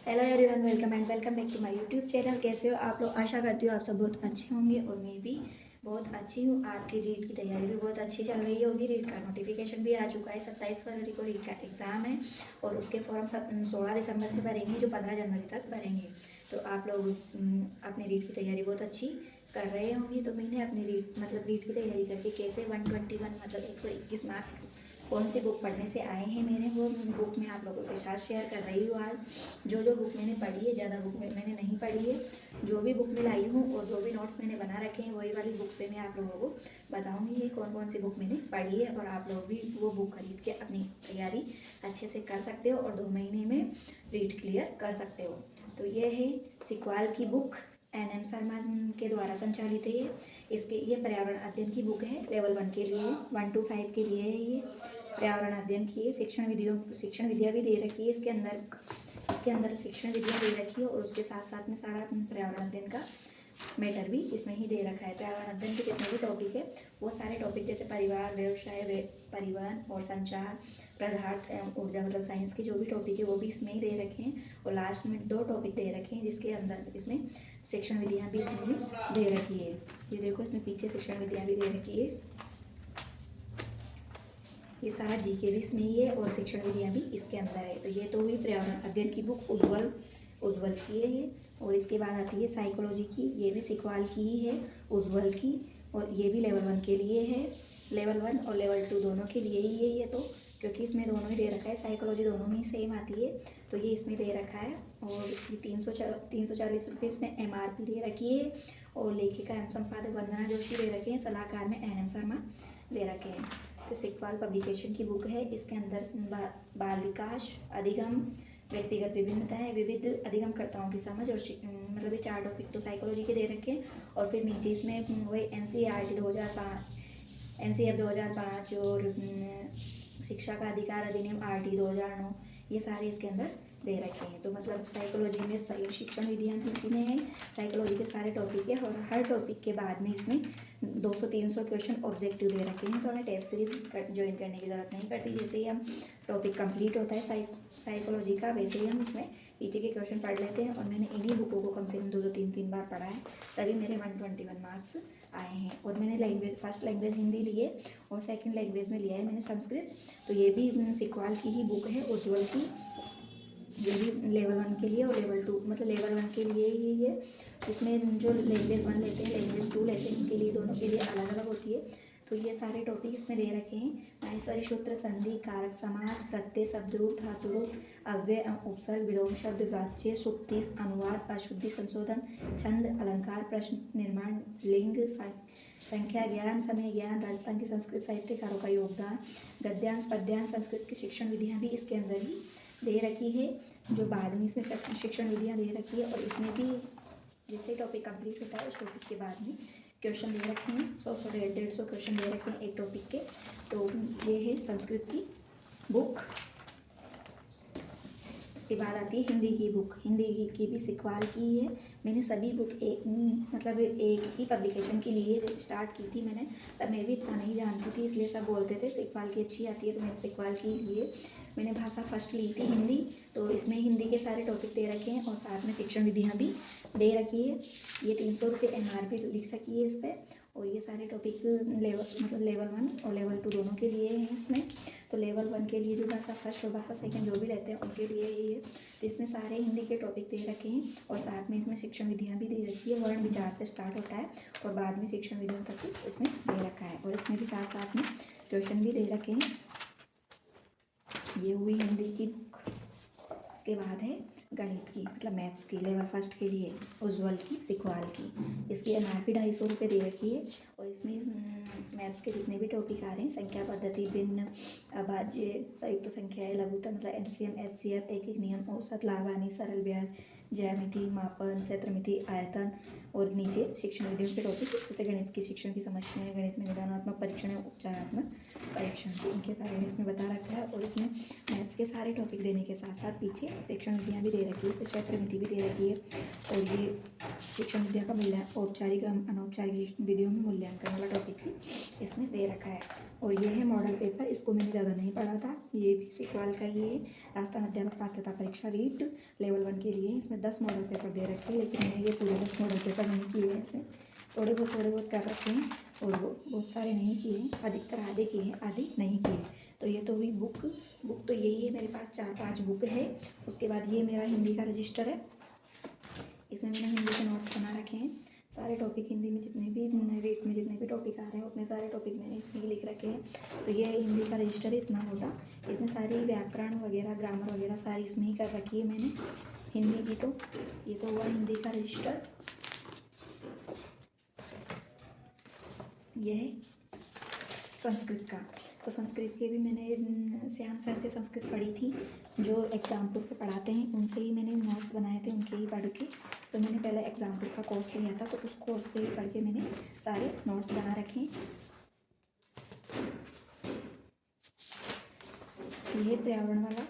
Hello everyone, welcome and welcome back to my YouTube channel. कैसे हो आप लोग? आशा करती हूँ आप सब बहुत अच्छे होंगे और मैं भी बहुत अच्छी हूँ। आपकी रीट की तैयारी भी बहुत अच्छी चल रही होगी। रीट का नोटिफिकेशन भी आ चुका है। 27 फरवरी को रीट का एग्ज़ाम है और उसके फॉर्म 16 दिसंबर से भरेंगे, जो 15 जनवरी तक भरेंगे। तो आप लोग अपनी रीट की तैयारी बहुत अच्छी कर रहे होंगे। तो मैंने अपनी रीट की तैयारी करके कैसे 121 मतलब 121 मार्क्स कौन सी बुक पढ़ने से आए हैं मेरे, वो बुक मैं आप लोगों के साथ शेयर कर रही हूँ आज। जो बुक मैंने पढ़ी है, ज़्यादा बुक मैंने नहीं पढ़ी है। जो भी बुक मैं लाई हूँ और जो भी नोट्स मैंने बना रखे हैं वही वाली बुक से मैं आप लोगों को बताऊँगी कि कौन कौन सी बुक मैंने पढ़ी है। और आप लोग भी वो बुक खरीद के अपनी तैयारी अच्छे से कर सकते हो और 2 महीने में रीट क्लियर कर सकते हो। तो ये है सिक्वाल की बुक, NM शर्मा के द्वारा संचालित है ये पर्यावरण अध्ययन की बुक है। लेवल 1 के लिए, 1 to 5 के लिए है ये। पर्यावरण अध्ययन की है। शिक्षण विधियाँ भी दे रखी है इसके अंदर शिक्षण विधियाँ दे रखी है और उसके साथ साथ में सारा पर्यावरण अध्ययन का मैटर भी इसमें ही दे रखा है। पर्यावरण अध्ययन के जितने भी टॉपिक है वो सारे टॉपिक, जैसे परिवार, व्यवसाय, परिवहन और संचार, पदार्थ एवं ऊर्जा मतलब साइंस के जो भी टॉपिक है वो भी इसमें ही दे रखे हैं। और लास्ट में 2 टॉपिक दे रखे हैं जिसके अंदर इसमें शिक्षण विधियाँ भी इसमें ही दे रखी है। ये देखो, इसमें पीछे शिक्षण विधियाँ भी दे रखी है। ये सारा जीके भी इसमें ही है और शिक्षण विधियाँ भी इसके अंदर है। तो ये तो हुई पर्यावरण अध्ययन की बुक, उज्ज्वल की है ये। और इसके बाद आती है साइकोलॉजी की, ये भी सिक्वाल की ही है, उज्ज्वल की। और ये भी लेवल 1 के लिए है। लेवल 1 और लेवल 2 दोनों के लिए ही है ये तो, क्योंकि इसमें दोनों ही दे रखा है। साइकोलॉजी दोनों में ही सेम आती है, तो ये इसमें दे रखा है। और ये 340 रुपये इसमें MRP दे रखी है। और लेखिका एवं संपादक वंदना जोशी दे रखे हैं। सलाहकार में NM शर्मा दे रखे हैं। तो सिक्वाल पब्लिकेशन की बुक है। इसके अंदर बाल विकास, अधिगम, व्यक्तिगत विभिन्नताएं, विविध अधिगमकर्ताओं की समझ और मतलब ये 4 टॉपिक तो साइकोलॉजी के दे रखे हैं। और फिर नीचे इसमें वही NCERT 2005 और शिक्षा का अधिकार अधिनियम RT 2009, ये सारे इसके अंदर दे रखे हैं। तो मतलब साइकोलॉजी में शिक्षण विधियाँ भी इसी में है। साइकोलॉजी के सारे टॉपिक है और हर टॉपिक के बाद में इसमें 200-300 क्वेश्चन ऑब्जेक्टिव दे रखे हैं। तो हमें टेस्ट सीरीज ज्वाइन करने की ज़रूरत नहीं पड़ती। जैसे ही हम टॉपिक कंप्लीट होता है साइकोलॉजी का, वैसे ही हम इसमें पीछे के क्वेश्चन पढ़ लेते हैं। और मैंने इन्हीं बुकों को कम से कम 2-2, 3-3 बार पढ़ा है, तभी मेरे 121 मार्क्स आए हैं। और मैंने फर्स्ट लैंग्वेज हिंदी लिए और सेकंड लैंग्वेज में लिया है मैंने संस्कृत। तो ये भी सिक्वाल की ही बुक है, उज्ज्वल की। ये भी लेवल 1 के लिए और लेवल 2 मतलब लेवल 1 के लिए ही है। इसमें जो लैंग्वेज 1 लेते हैं, लैंग्वेज 2 लेते हैं, उनके लिए दोनों के लिए अलग अलग होती है। तो ये सारे टॉपिक इसमें दे रखे हैं। माहेश्वरी सूत्र, संधि, कारक, समास, प्रत्यय, शब्दरूप, धातुरूप, अव्यय उपसर्ग, विलोम शब्द, वाच्य, सुक्ति, अनुवाद, अशुद्धि, संशोधन, छंद, अलंकार, प्रश्न निर्माण, लिंग, संख्या ज्ञान, समय ज्ञान, राजस्थान के संस्कृत साहित्यकारों का योगदान, गद्यांश, पद्यांश, संस्कृत की शिक्षण विधियाँ भी इसके अंदर ही दे रखी है, जो बाद में इसमें शिक्षण विधियाँ दे रखी है। और इसमें भी जैसे टॉपिक कंप्लीट होता है उस टॉपिक के बाद में क्वेश्चन दे रखे हैं। 100 150 क्वेश्चन दे रखे हैं एक टॉपिक के। तो ये है संस्कृत की बुक। इसके बाद आती है हिंदी की बुक। हिंदी की भी सिक्वाल की है। मैंने सभी बुक एक ही पब्लिकेशन के लिए स्टार्ट की थी मैंने, तब मैं भी इतना नहीं जानती थी, इसलिए सब बोलते थे सिक्वाल की अच्छी आती है, तो मैंने सिक्वाल की लिए। मैंने भाषा फर्स्ट ली थी हिंदी, तो इसमें हिंदी के सारे टॉपिक दे रखे हैं और साथ में शिक्षण विधियाँ भी दे रखी है। ये 300 रुपये MRP लिख रखी है इस पर। और ये सारे टॉपिक लेवल 1 और लेवल 2 दोनों के लिए हैं इसमें। तो लेवल 1 के लिए जो भाषा फर्स्ट और भाषा सेकंड जो भी रहते हैं उनके लिए ये है। तो इसमें सारे हिंदी के टॉपिक दे रखे हैं और साथ में इसमें शिक्षण विधियाँ भी दे रखी है। वर्ण विचार से स्टार्ट होता है और बाद में शिक्षण विधियों तक भी इसमें दे रखा है। और इसमें भी साथ साथ में क्वेश्चन भी दे रखे हैं। ये हुई हिंदी की बुक। इसके बाद है गणित की मतलब मैथ्स की, लेवल फर्स्ट के लिए, उज्ज्वल की, सिक्वाल की। इसकी MRP 250 रुपये दे रखी है। और इसमें मैथ्स के जितने भी टॉपिक आ रहे हैं, संख्या पद्धति, भिन्न, अभाज्य, संयुक्त संख्याएं, लघुत्तम मतलब LCM, HCF, एक एक नियम, औसत, लाभ हानि, सरल ब्याज, ज्यामिति, मापन, क्षेत्रमिति, आयतन। और नीचे शिक्षण विधियों के टॉपिक, जैसे गणित की शिक्षण की समस्याएं, गणित में निदानात्मक परीक्षण एवं उपचारात्मक परीक्षण, इनके बारे में इसमें बता रखा है। और इसमें मैथ्स के सारे टॉपिक देने के साथ साथ पीछे शिक्षण विधियाँ भी दे रखी है, क्षेत्रमिति भी दे रखी है। और ये शिक्षण विद्या का औपचारिक अनौपचारिक विधियों में मूल्यांकन वाला टॉपिक भी इसमें दे रखा है। और ये है मॉडल पेपर, इसको मैंने ज़्यादा नहीं पढ़ा था, ये भी सिक्वाल का ही है। राजस्थान अध्यापक पात्रता परीक्षा रीट लेवल 1 के लिए। इसमें 10 मॉडल पेपर दे रखे हैं, लेकिन मैंने ये पूरे 10 मॉडल पेपर नहीं किए हैं। इसमें थोड़े बहुत कर रखे हैं, और वो बहुत सारे नहीं किए हैं, अधिकतर आधे किए हैं, आधे नहीं किए। तो ये तो हुई बुक तो यही है मेरे पास, 4-5 बुक है। उसके बाद ये मेरा हिंदी का रजिस्टर है, इसमें मैंने हिंदी के नोट्स बना रखे हैं। सारे टॉपिक हिंदी में जितने भी रीट में जितने भी टॉपिक आ रहे हैं उतने सारे टॉपिक मैंने इसमें ही लिख रखे हैं। तो ये हिंदी का रजिस्टर है इतना मोटा, इसमें सारी व्याकरण वगैरह ग्रामर वगैरह सारी इसमें ही कर रखी है मैंने हिंदी की। तो ये तो हुआ हिंदी का रजिस्टर। ये है संस्कृत का, तो संस्कृत के भी मैंने श्याम सर से संस्कृत पढ़ी थी, जो एग्जामपुर पे पढ़ाते हैं, उनसे ही मैंने नोट्स बनाए थे, उनके ही पढ़ के। तो मैंने पहले एग्जामपुर का कोर्स लिया था, तो उस कोर्स से ही पढ़ के मैंने सारे नोट्स बना रखे हैं। ये पर्यावरण वाला,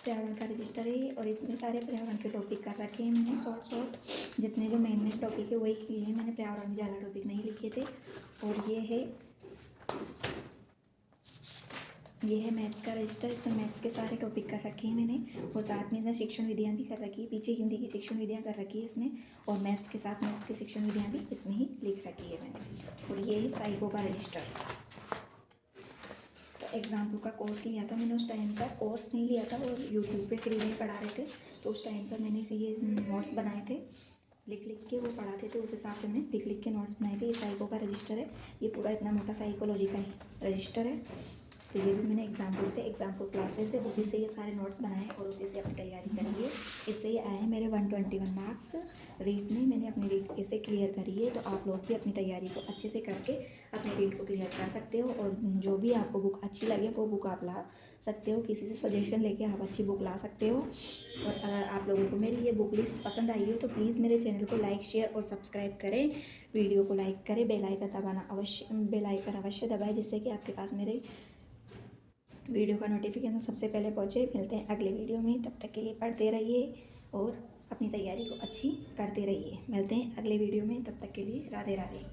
पर्यावरण का रजिस्टर है, और इसमें सारे पर्यावरण के टॉपिक कर रखे हैं मैंने शॉर्ट जितने जो मेन टॉपिक है वही किए हैं मैंने, पर्यावरण में ज़्यादा टॉपिक नहीं लिखे थे। और ये है मैथ्स का रजिस्टर, इसमें मैथ्स के सारे टॉपिक कर रखे हैं मैंने, और साथ में इसमें शिक्षण विधियाँ भी कर रखी है, पीछे हिंदी की शिक्षण विधियाँ कर रखी है इसमें, और मैथ्स के साथ मैथ्स की शिक्षण विधियाँ भी इसमें ही लिख रखी है मैंने। और ये है साइको का रजिस्टर। तो एग्जाम्पल का कोर्स लिया था मैंने, उस टाइम का कोर्स नहीं लिया था, और यूट्यूब पे फ्री में पढ़ा रहे थे, तो उस टाइम पर मैंने ये नोट्स बनाए थे, लिख के वो पढ़ाते थे, उस हिसाब से मैंने लिख के नोट्स बनाए थे। ये साइको का रजिस्टर है, ये पूरा इतना मोटा साइकोलॉजी का ही रजिस्टर है। तो ये भी मैंने एग्जाम्पल क्लासेस है, उसी से ये सारे नोट्स बनाए और उसी से अपनी तैयारी करी है। इससे ये आए हैं मेरे 121 मार्क्स रीट में, मैंने अपनी रीट ऐसे क्लियर करी है। तो आप लोग भी अपनी तैयारी को अच्छे से करके अपनी रीट को क्लियर कर सकते हो, और जो भी आपको बुक अच्छी लगे वो बुक आप ला सकते हो, किसी से सजेशन लेके आप अच्छी बुक ला सकते हो। और अगर आप लोगों को मेरी ये बुक लिस्ट पसंद आई हो तो प्लीज़ मेरे चैनल को लाइक शेयर और सब्सक्राइब करें, वीडियो को लाइक करें, बेल आइकन अवश्य दबाएं, जिससे कि आपके पास मेरे वीडियो का नोटिफिकेशन सबसे पहले पहुँचे। मिलते हैं अगले वीडियो में, तब तक के लिए पढ़ते रहिए और अपनी तैयारी को अच्छी करते रहिए। मिलते हैं अगले वीडियो में, तब तक के लिए राधे राधे।